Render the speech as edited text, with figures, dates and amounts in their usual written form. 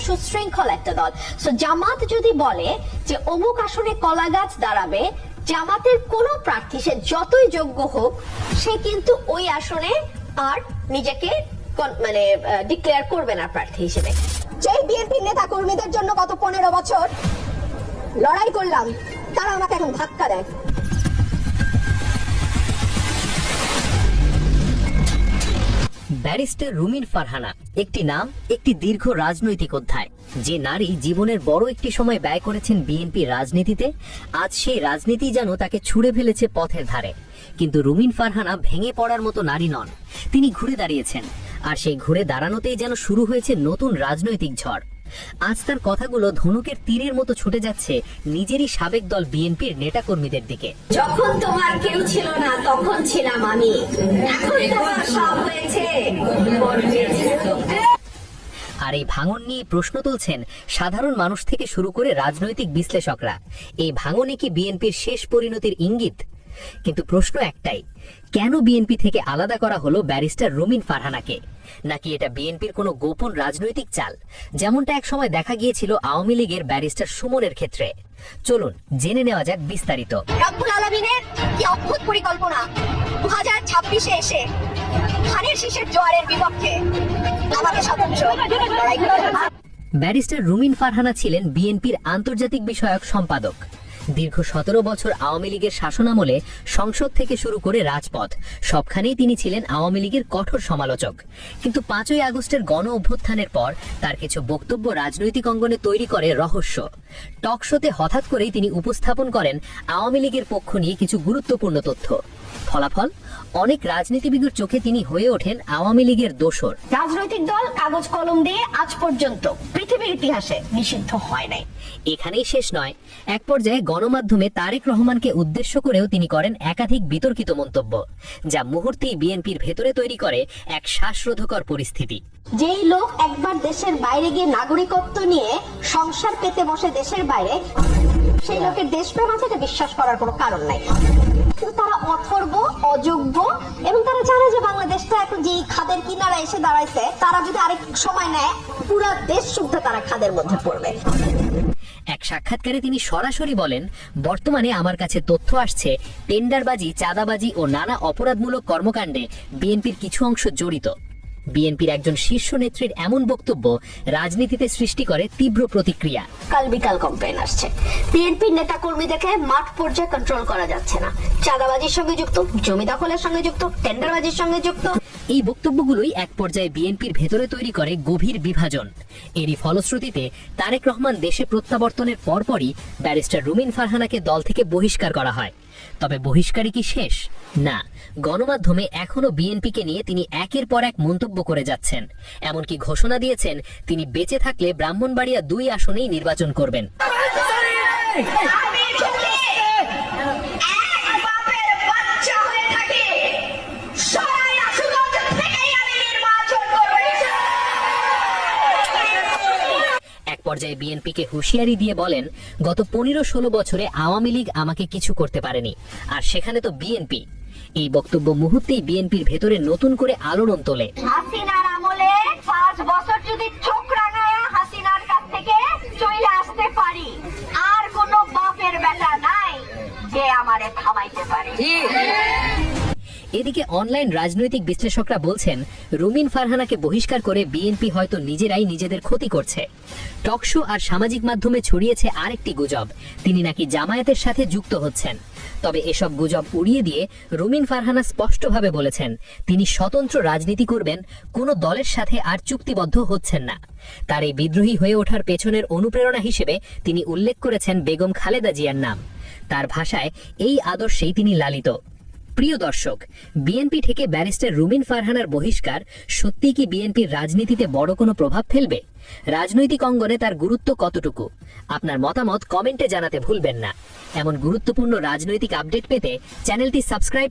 সুশৃঙ্খল একটা দল। সো জামাত যদি বলে যে অমুক আসনে কলা গাছ দাঁড়াবে, জামাতের কোনো প্রার্থী সে যতই যোগ্য হোক সে কিন্তু ওই আসনে আর নিজেকে মানে ডিক্লেয়ার করবে না প্রার্থী হিসেবে। যেই বিএনপির নেতা কর্মীদের জন্য গত 15 বছর লড়াই করলাম, তারা আমাকে এখন ধাক্কা দেয়। ব্যারিস্টার রুমিন ফারহানা একটি নাম, একটি দীর্ঘ রাজনৈতিক অধ্যায়। যে নারী জীবনের বড় একটি সময় ব্যয় করেছেন বিএনপি রাজনীতিতে, আজ সেই রাজনীতি যেন তাকে ছুঁড়ে ফেলেছে পথের ধারে। কিন্তু রুমিন ফারহানা ভেঙে পড়ার মতো নারী নন, তিনি ঘুরে দাঁড়িয়েছেন। আর সেই ঘুরে দাঁড়ানোতেই যেন শুরু হয়েছে নতুন রাজনৈতিক ঝড়। আজ তার কথাগুলো ধনুকের তীরের মতো ছুটে যাচ্ছে নিজেরই সাবেক দল বিএনপির নেতাকর্মীদের দিকে। যখন তোমার কেউ ছিল না তখন ছিলাম আমি, এখন তোমার সব হয়েছে। আর এই ভাঙন নিয়ে প্রশ্ন তুলছেন সাধারণ মানুষ থেকে শুরু করে রাজনৈতিক বিশ্লেষকরা। এই ভাঙনে কি বিএনপির শেষ পরিণতির ইঙ্গিত? কিন্তু প্রশ্ন একটাই, কেন বিএনপি থেকে আলাদা করা হলো ব্যারিস্টার রুমিন ফারহানাকে? নাকি এটা বিএনপির কোনো গোপন রাজনৈতিক চাল, যেমনটা একসময় দেখা গিয়েছিল আওয়ামী লীগের ব্যারিস্টার সুমনের ক্ষেত্রে? চলুন জেনে নেওয়া যাক বিস্তারিত। রব্বুল আলামিনের কি অদ্ভুত পরিকল্পনা! 2026-এ এসে ধানের শীষের জোয়ারের বিপক্ষে আমাকে সতন্ত্র লড়াই করতে হবে। ব্যারিস্টার রুমিন ফারহানা ছিলেন বিএনপির আন্তর্জাতিক বিষয়ক সম্পাদক। দীর্ঘ 17 বছর আওয়ামী লীগের শাসনামলে সংসদ থেকে শুরু করে রাজপথ সবখানেই তিনি ছিলেন আওয়ামী লীগের কঠোর সমালোচক। কিন্তু 5ই আগস্টের গণ অভ্যুত্থানের পর তার কিছু বক্তব্য রাজনৈতিক অঙ্গনে তৈরি করে রহস্য। টক শোতে হঠাৎ করেই তিনি উপস্থাপন করেন আওয়ামী লীগের পক্ষ নিয়ে কিছু গুরুত্বপূর্ণ তথ্য। ফলাফল, অনেক রাজনীতিবিদের চোখে তিনি হয়ে ওঠেন আওয়ামী লীগের দোসর। রাজনৈতিক দল কাগজ কলম দিয়ে আজ পর্যন্ত পৃথিবীর ইতিহাসে নিষিদ্ধ হয় নাই। এখানেই শেষ নয়, এক পর্যায়ে গণমাধ্যমে তারেক রহমানকে উদ্দেশ্য করেও তিনি করেন একাধিক বিতর্কিত মন্তব্য, যা মুহূর্তেই বিএনপির ভেতরে তৈরি করে এক শ্বাসরোধকর পরিস্থিতি। যেই লোক একবার দেশের বাইরে গিয়ে নাগরিকত্ব নিয়ে সংসার পেতে বসে দেশের বাইরে, সেই লোকের দেশপ্রেম আছে এটা বিশ্বাস করার কোনো কারণ নাই। কিন্তু তারা অথর্ব, অযোগ্য, এবং তারা জানে যে বাংলাদেশটা এখন যে খাদের কিনারা এসে দাঁড়াইছে, তারা যদি আরেক সময় নেয় পুরো দেশ শুদ্ধ তারা খাদের মধ্যে পড়বে। এক সাক্ষাৎকারে তিনি সরাসরি বলেন, বর্তমানে আমার কাছে তথ্য আসছে টেন্ডারবাজি, চাঁদাবাজি ও নানা অপরাধমূলক কর্মকাণ্ডে বিএনপির কিছু অংশ জড়িত। বিএনপির একজন শীর্ষ নেত্রীর এমন বক্তব্য রাজনীতিতে সৃষ্টি করে তীব্র প্রতিক্রিয়া। কাল বিকাল কমপ্লেন আসছে, বিএনপির নেতা কর্মীদেরকে মাঠ পর্যায়ে কন্ট্রোল করা যাচ্ছে না, চাঁদাবাজির সঙ্গে যুক্ত, জমি দখলের সঙ্গে যুক্ত, টেন্ডারবাজির সঙ্গে যুক্ত। এই বক্তব্যগুলোই এক পর্যায়ে বিএনপির ভেতরে তৈরি করে গভীর বিভাজন। এরই ফলশ্রুতিতে তারেক রহমান দেশে প্রত্যাবর্তনের পরপরই ব্যারিস্টার রুমিন ফারহানাকে দল থেকে বহিষ্কার করা হয়। তবে বহিষ্কারই কি শেষ? না, গণমাধ্যমে এখনো বিএনপিকে নিয়ে তিনি একের পর এক মন্তব্য করে যাচ্ছেন। এমনকি ঘোষণা দিয়েছেন তিনি বেঁচে থাকলে ব্রাহ্মণবাড়িয়া 2 আসনেই নির্বাচন করবেন। এক পর্যায়ে বিএনপিকে হুঁশিয়ারি দিয়ে বলেন, গত 15-16 বছরে আওয়ামী লীগ আমাকে কিছু করতে পারেনি, আর সেখানে তো বিএনপি। এই বক্তব্য মুহূর্তেই বিএনপির ভেতরে নতুন করে আলোড়ন তোলে। হাসিনার আমলে 5 বছর যদি চোখ রাঙায়া হাসিনার কাছ থেকে চলে আসতে পারি, আর কোন বাপের বেটা নাই যে আমারে থামাইতে পারে। এদিকে অনলাইন রাজনৈতিক বিশ্লেষকরা বলছেন, রুমিন ফারহানাকে বহিষ্কার করে বিএনপি হয়তো নিজেরাই নিজেদের ক্ষতি করছে। টকশো আর সামাজিক মাধ্যমে ছড়িয়েছে আরেকটি গুজব, তিনি নাকি জামায়াতের সাথে যুক্ত হচ্ছেন। তবে এসব গুজব উড়িয়ে দিয়ে রুমিন ফারহানা স্পষ্টভাবে বলেছেন তিনি স্বতন্ত্র রাজনীতি করবেন, কোনো দলের সাথে আর চুক্তিবদ্ধ হচ্ছেন না। তার এই বিদ্রোহী হয়ে ওঠার পেছনের অনুপ্রেরণা হিসেবে তিনি উল্লেখ করেছেন বেগম খালেদা জিয়ার নাম। তার ভাষায় এই আদর্শেই তিনি লালিত। প্রিয় দর্শক, বিএনপি থেকে ব্যারিস্টার রুমিন ফারহানার বহিষ্কার সত্যিই কি বিএনপির রাজনীতিতে বড় কোনো প্রভাব ফেলবে? রাজনৈতিক অঙ্গনে তার গুরুত্ব কতটুকু? আপনার মতামত কমেন্টে জানাতে ভুলবেন না। এমন গুরুত্বপূর্ণ রাজনৈতিক আপডেট পেতে চ্যানেলটি সাবস্ক্রাইব